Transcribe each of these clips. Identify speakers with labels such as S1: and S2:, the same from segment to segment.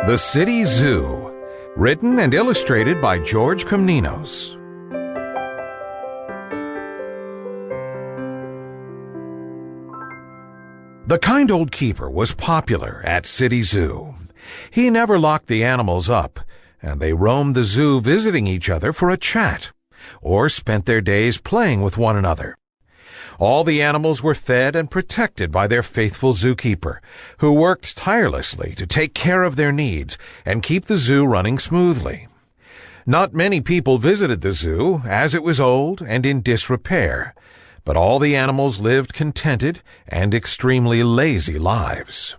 S1: The City Zoo, written and illustrated by George Comnenos. The kind old keeper was popular at City Zoo. He never locked the animals up, and they roamed the zoo visiting each other for a chat, or spent their days playing with one another. All the animals were fed and protected by their faithful zookeeper, who worked tirelessly to take care of their needs and keep the zoo running smoothly. Not many people visited the zoo, as it was old and in disrepair, but all the animals lived contented and extremely lazy lives.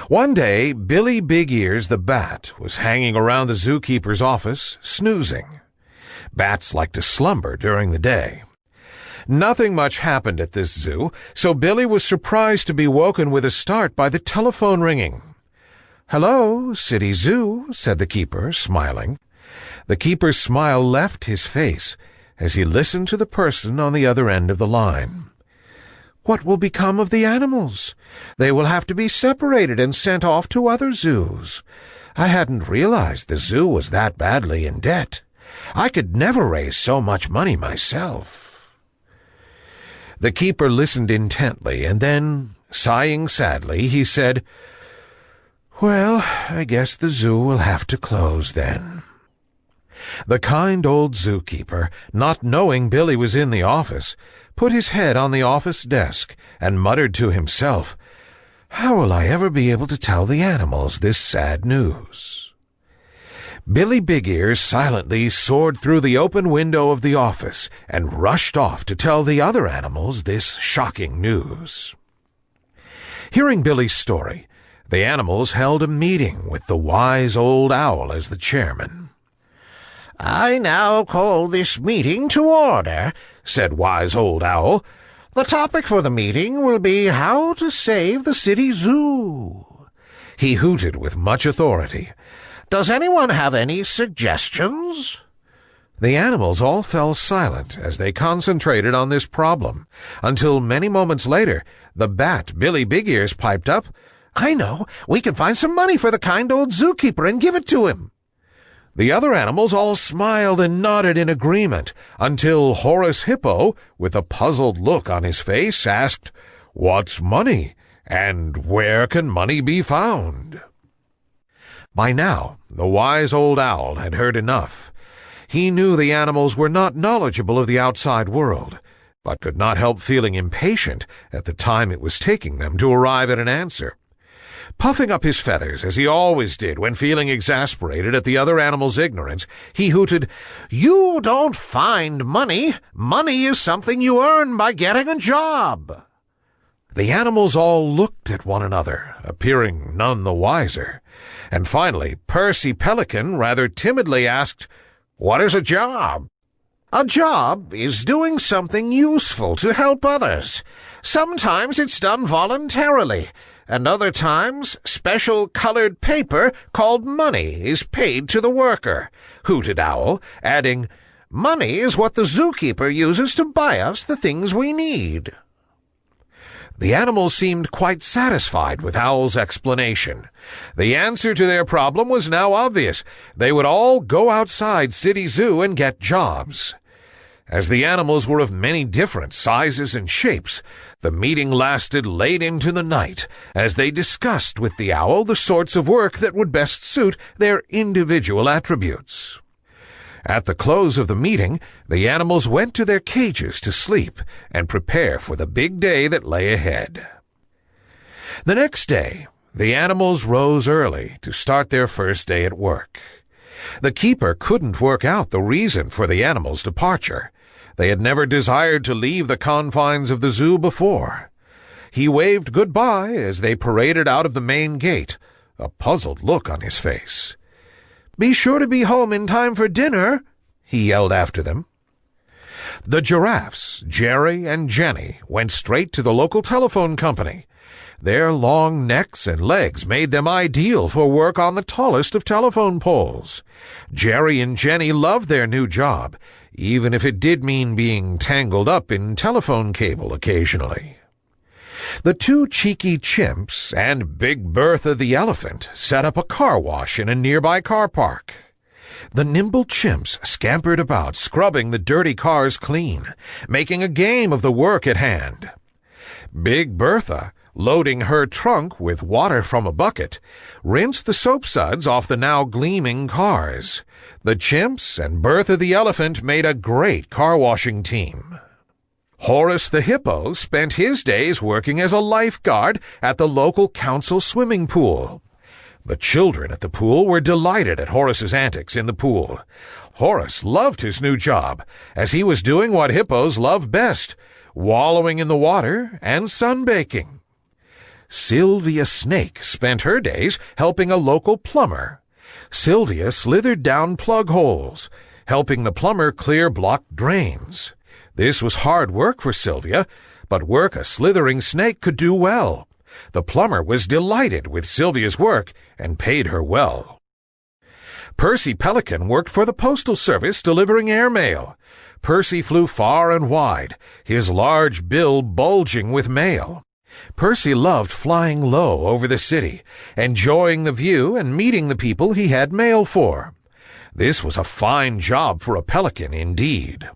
S1: One day, Billy Big Ears the bat was hanging around the zookeeper's office, snoozing. Bats like to slumber during the day. Nothing much happened at this zoo, so Billy was surprised to be woken with a start by the telephone ringing. "Hello, City Zoo," said the keeper, smiling. The keeper's smile left his face as he listened to the person on the other end of the line. "What will become of the animals? They will have to be separated and sent off to other zoos. I hadn't realized the zoo was that badly in debt. I could never raise so much money myself." The keeper listened intently, and then, sighing sadly, he said, "Well, I guess the zoo will have to close then." The kind old zookeeper, not knowing Billy was in the office, put his head on the office desk and muttered to himself, "How will I ever be able to tell the animals this sad news?" Billy Big Ears silently soared through the open window of the office and rushed off to tell the other animals this shocking news. Hearing Billy's story, the animals held a meeting with the wise old owl as the chairman. "I now call this meeting to order," said wise old owl. "The topic for the meeting will be how to save the city zoo." He hooted with much authority. "Does anyone have any suggestions?" The animals all fell silent as they concentrated on this problem, until many moments later, the bat Billy Big Ears piped up, "I know, we can find some money for the kind old zookeeper and give it to him." The other animals all smiled and nodded in agreement, until Horace Hippo, with a puzzled look on his face, asked, "What's money, and where can money be found?" By now, the wise old owl had heard enough. He knew the animals were not knowledgeable of the outside world, but could not help feeling impatient at the time it was taking them to arrive at an answer. Puffing up his feathers, as he always did when feeling exasperated at the other animals' ignorance, he hooted, "You don't find money. Money is something you earn by getting a job." The animals all looked at one another, appearing none the wiser, and finally Percy Pelican rather timidly asked, "What is a job?" "A job is doing something useful to help others. Sometimes it's done voluntarily, and other times special colored paper called money is paid to the worker," hooted Owl, adding, "Money is what the zookeeper uses to buy us the things we need." The animals seemed quite satisfied with Owl's explanation. The answer to their problem was now obvious. They would all go outside City Zoo and get jobs. As the animals were of many different sizes and shapes, the meeting lasted late into the night as they discussed with the owl the sorts of work that would best suit their individual attributes. At the close of the meeting, the animals went to their cages to sleep and prepare for the big day that lay ahead. The next day, the animals rose early to start their first day at work. The keeper couldn't work out the reason for the animals' departure. They had never desired to leave the confines of the zoo before. He waved goodbye as they paraded out of the main gate, a puzzled look on his face. "Be sure to be home in time for dinner," he yelled after them. The giraffes, Jerry and Jenny, went straight to the local telephone company. Their long necks and legs made them ideal for work on the tallest of telephone poles. Jerry and Jenny loved their new job, even if it did mean being tangled up in telephone cable occasionally. The two cheeky chimps and Big Bertha the elephant set up a car wash in a nearby car park. The nimble chimps scampered about, scrubbing the dirty cars clean, making a game of the work at hand. Big Bertha, loading her trunk with water from a bucket, rinsed the soap suds off the now gleaming cars. The chimps and Bertha the elephant made a great car-washing team. Horace the Hippo spent his days working as a lifeguard at the local council swimming pool. The children at the pool were delighted at Horace's antics in the pool. Horace loved his new job, as he was doing what hippos love best, wallowing in the water and sunbaking. Sylvia Snake spent her days helping a local plumber. Sylvia slithered down plug holes, helping the plumber clear blocked drains. This was hard work for Sylvia, but work a slithering snake could do well. The plumber was delighted with Sylvia's work and paid her well. Percy Pelican worked for the Postal Service delivering airmail. Percy flew far and wide, his large bill bulging with mail. Percy loved flying low over the city, enjoying the view and meeting the people he had mail for. This was a fine job for a pelican indeed.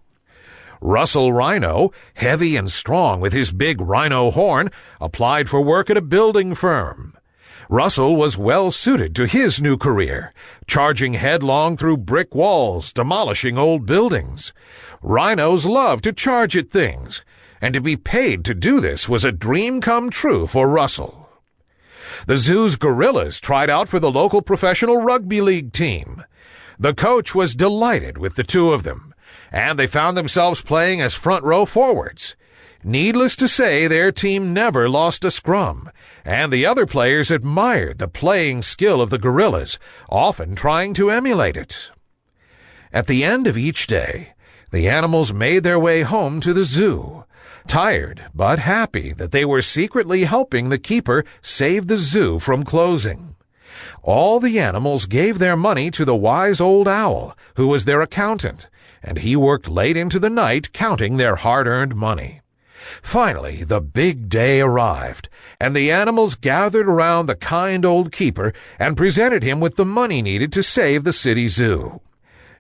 S1: Russell Rhino, heavy and strong with his big rhino horn, applied for work at a building firm. Russell was well suited to his new career, charging headlong through brick walls, demolishing old buildings. Rhinos loved to charge at things, and to be paid to do this was a dream come true for Russell. The zoo's gorillas tried out for the local professional rugby league team. The coach was delighted with the two of them, and they found themselves playing as front row forwards. Needless to say, their team never lost a scrum, and the other players admired the playing skill of the gorillas, often trying to emulate it. At the end of each day, the animals made their way home to the zoo, tired but happy that they were secretly helping the keeper save the zoo from closing. All the animals gave their money to the wise old owl, who was their accountant, and he worked late into the night counting their hard-earned money. Finally, the big day arrived, and the animals gathered around the kind old keeper and presented him with the money needed to save the city zoo.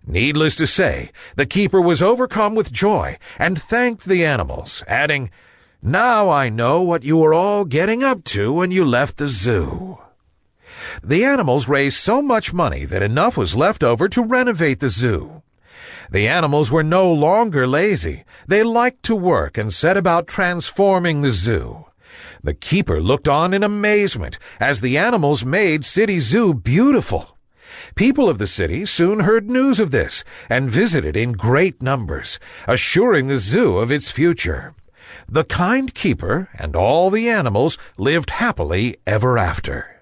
S1: Needless to say, the keeper was overcome with joy and thanked the animals, adding, "Now I know what you were all getting up to when you left the zoo." The animals raised so much money that enough was left over to renovate the zoo. The animals were no longer lazy. They liked to work and set about transforming the zoo. The keeper looked on in amazement as the animals made City Zoo beautiful. People of the city soon heard news of this and visited in great numbers, assuring the zoo of its future. The kind keeper and all the animals lived happily ever after.